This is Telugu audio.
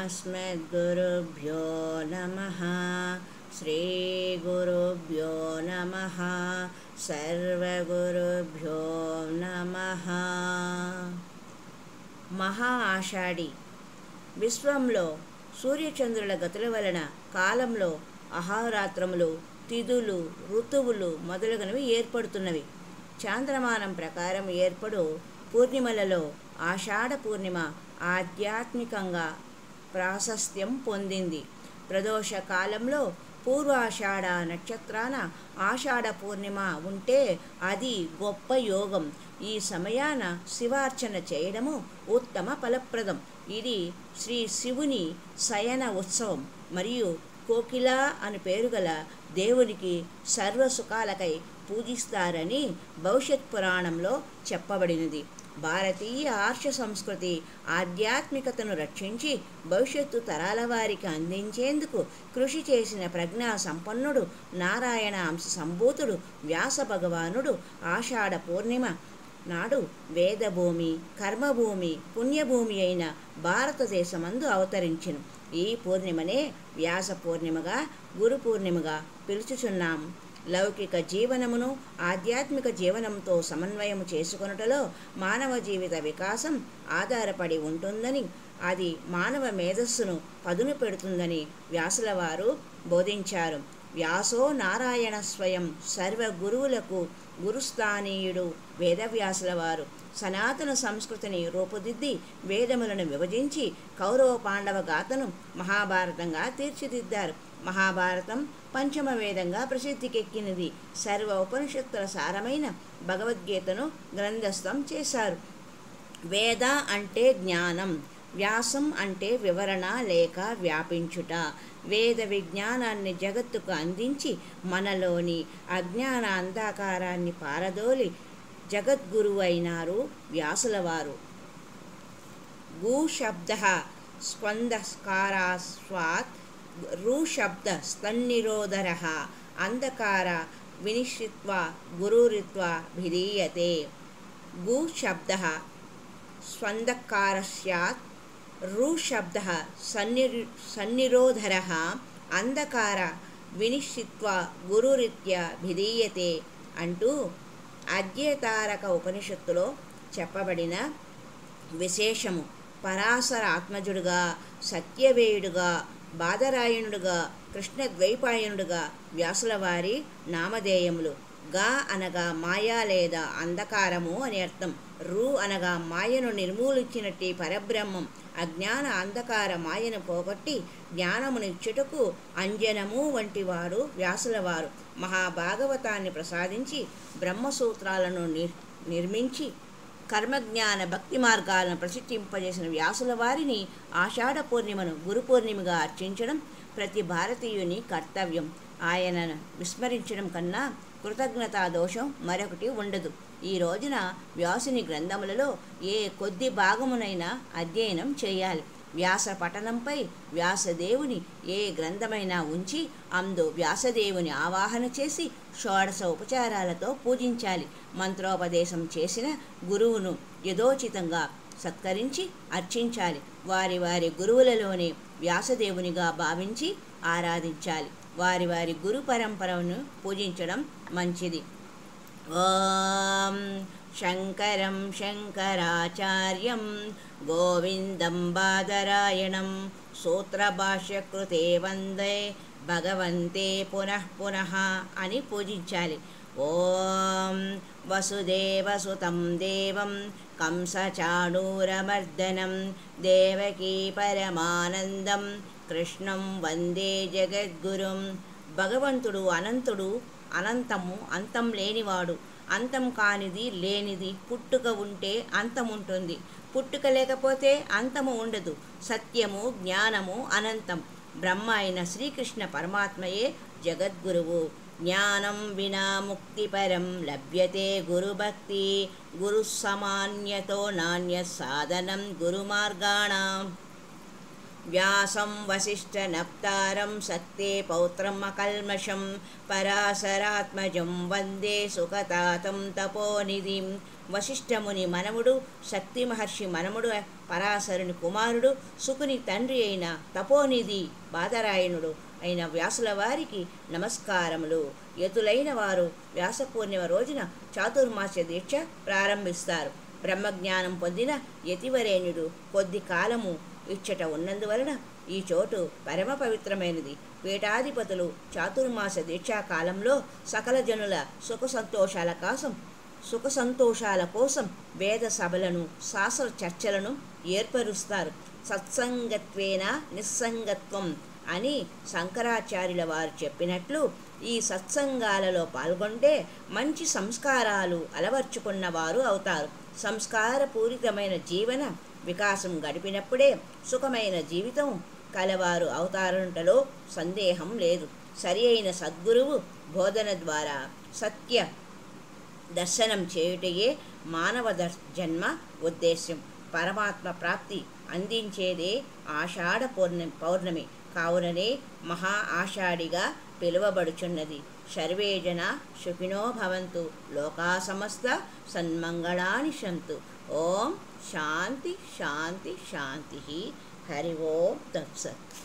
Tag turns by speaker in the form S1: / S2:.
S1: अस्मद्गुरुभ्यो नमः। श्रीगुरुभ्यो नमः। सर्वगुरुभ्यो नमः। మహా ఆషాఢి. విశ్వంలో సూర్యచంద్రుల గతుల వలన కాలంలో అహోరాత్రములు, తిథులు, ఋతువులు మొదలగునవి ఏర్పడుతున్నవి. చాంద్రమానం ప్రకారం ఏర్పడు పూర్ణిమలలో ఆషాఢ పూర్ణిమ ఆధ్యాత్మికంగా ప్రాశస్త్యం పొందింది. ప్రదోష కాలంలో పూర్వాషాఢ నక్షత్రాన ఆషాఢ పూర్ణిమ ఉంటే అది గొప్ప యోగం. ఈ సమయాన శివార్చన చేయడము ఉత్తమ ఫలప్రదం. ఇది శ్రీ శివుని శయన ఉత్సవం మరియు కోకిల అని పేరు గల దేవునికి సర్వసుఖాలకై పూజిస్తారని భవిష్యత్ పురాణంలో చెప్పబడినది. భారతీయ ఆర్ష సంస్కృతి ఆధ్యాత్మికతను రక్షించి భవిష్యత్తు తరాల వారికి అందించేందుకు కృషి చేసిన ప్రజ్ఞా సంపన్నుడు, నారాయణ అంశ సంభూతుడు వ్యాస భగవానుడు ఆషాఢ పూర్ణిమ నాడు వేదభూమి, కర్మభూమి, పుణ్యభూమి అయిన భారతదేశమందు అవతరించెను. ఈ పూర్ణిమనే వ్యాస పూర్ణిమగా, గురు పూర్ణిమగా పిలుచుచున్నాము. లౌకిక జీవనమును ఆధ్యాత్మిక జీవనంతో సమన్వయం చేసుకొనుటలో మానవ జీవిత వికాసం ఆధారపడి ఉంటుందని, అది మానవ మేధస్సును పదును పెడుతుందని వ్యాసుల వారు బోధించారు. వ్యాసో నారాయణ స్వయం సర్వ గురువులకు గురుస్థానీయుడు వేదవ్యాసుల వారు. సనాతన సంస్కృతిని రూపుదిద్ది వేదములను విభజించి కౌరవ పాండవ గాథను మహాభారతంగా తీర్చిదిద్దారు. మహాభారతం పంచమ వేదంగా ప్రసిద్ధికెక్కినది. సర్వ ఉపనిషత్తుల సారమైన భగవద్గీతను గ్రంథస్థం చేశారు. వేద అంటే జ్ఞానం, వ్యాసం అంటే వివరణ లేక వ్యాపించుట. వేద విజ్ఞానాన్ని జగత్తుకు అందించి మనలోని అజ్ఞాన అంధకారాన్ని పారదోలి జగద్గురువు అయినారు వ్యాసులవారు. గు శబ్ద స్పందకారాస్వాత్ రుశబ్ద స్తన్నిరోధర అంధకార వినిశ్చిత్వా గురురిత్వా భిధీయతే. గు శబ్ద స్పందకారస్యాత్ రుశబ్ద సన్నిరోధర అంధకార వినిశ్చిత్వా గురురిత్యా భిధీయతే అంటూ అద్యతారక ఉపనిషత్తులో చెప్పబడిన విశేషము. పరాశర ఆత్మజుడుగా, సత్యవేయుడుగా, బాదరాయణుడుగా, కృష్ణద్వైపాయనుడుగా వ్యాసుల వారి నామధేయములు. గా అనగా మాయా లేదా అంధకారము అని అర్థం. రు అనగా మాయను నిర్మూలించినట్టి పరబ్రహ్మం. అజ్ఞాన అంధకార మాయను పోగొట్టి జ్ఞానమునిచ్చుటకు అంజనము వంటి వారు వ్యాసులవారు. మహాభాగవతాన్ని ప్రసాదించి బ్రహ్మసూత్రాలను నిర్మించి కర్మజ్ఞాన భక్తి మార్గాలను ప్రసిద్ధింపజేసిన వ్యాసుల వారిని ఆషాఢ పూర్ణిమను గురు పూర్ణిమగా అర్చించడం ప్రతి భారతీయుని కర్తవ్యం. ఆయనను విస్మరించడం కన్నా కృతజ్ఞతా దోషం మరొకటి ఉండదు. ఈ రోజున వ్యాసుని గ్రంథములలో ఏ కొద్ది భాగమునైనా అధ్యయనం చేయాలి. వ్యాస పఠనంపై వ్యాసదేవుని ఏ గ్రంథమైనా ఉంచి అందు వ్యాసదేవుని ఆవాహన చేసి షోడశ ఉపచారాలతో పూజించాలి. మంత్రోపదేశం చేసిన గురువును యథోచితంగా సత్కరించి అర్చించాలి. వారి వారి గురువులలోనే వ్యాసదేవునిగా భావించి ఆరాధించాలి. వారి వారి గురు పరంపరను పూజించడం మంచిది. ఓం శంకరం శంకరాచార్యం గోవిందం బాదరాయణం సూత్రభాష్యకృతే వందే భగవంతే పునః పునః అని పూజించాలి. ఓం వసుదేవసుతం దేవం కంసచాణూరమర్దనం దేవకీ పరమానందం కృష్ణం వందే జగద్గురుం. భగవంతుడు అనంతుడు, అనంతము, అంతం లేనివాడు. అంతం కానిది, లేనిది. పుట్టుక ఉంటే అంతముంటుంది, పుట్టుక లేకపోతే అంతము ఉండదు. సత్యము, జ్ఞానము అనంతం. బ్రహ్మ అయిన శ్రీకృష్ణ పరమాత్మయే జగద్గురువు. జ్ఞానం వినా ముక్తిపరం లభ్యతే గురుభక్తి. గురు సమాన్యతో నాణ్య సాధనం గురుమార్గాణం. వ్యాసం వసిష్ఠ నప్తారం సత్తే పౌత్రం అకల్మషం పరాశరాత్మజం వందే సుఖతాతం తపోనిధిం. వశిష్ఠముని మనముడు, శక్తి మహర్షి మనముడు, పరాశరుని కుమారుడు, శుకుని తండ్రి అయిన తపోనిధి బాదరాయణుడు అయిన వ్యాసుల వారికి నమస్కారములు. యతులైన వారు వ్యాస పూర్ణిమ రోజున చాతుర్మాస్య దీక్ష ప్రారంభిస్తారు. బ్రహ్మజ్ఞానం పొందిన యతివరేణ్యుడు కొద్ది కాలము ఇచ్చట ఉన్నందువలన ఈ చోటు పరమ పవిత్రమైనది. పీఠాధిపతులు చాతుర్మాస దీక్షా కాలంలో సకల జనుల సుఖ సంతోషాల కోసం వేద సభలను, శాస్త్ర చర్చలను ఏర్పరుస్తారు. సత్సంగత్వేన నిస్సంగత్వం అని శంకరాచార్యుల వారు చెప్పినట్లు ఈ సత్సంగాలలో పాల్గొంటే మంచి సంస్కారాలు అలవర్చుకున్న వారు అవుతారు. సంస్కారపూరితమైన జీవన వికాసం గడిపినప్పుడే సుఖమైన జీవితం కలవారు అవుతారంటలో సందేహం లేదు. సరి అయిన సద్గురువు బోధన ద్వారా సత్య దర్శనం చేయుటయే మానవ జన్మ ఉద్దేశ్యం. పరమాత్మ ప్రాప్తి అందించేదే ఆషాఢ పౌర్ణమి కావుననే మహా ఆషాఢిగా పిలువబడుచున్నది. సర్వే జన సుఖినో భవంతు, లోకా సమస్త సన్మంగళాని సంతు. ఓం శాంతి శాంతి శాంతి. హరి ఓం తత్సత్.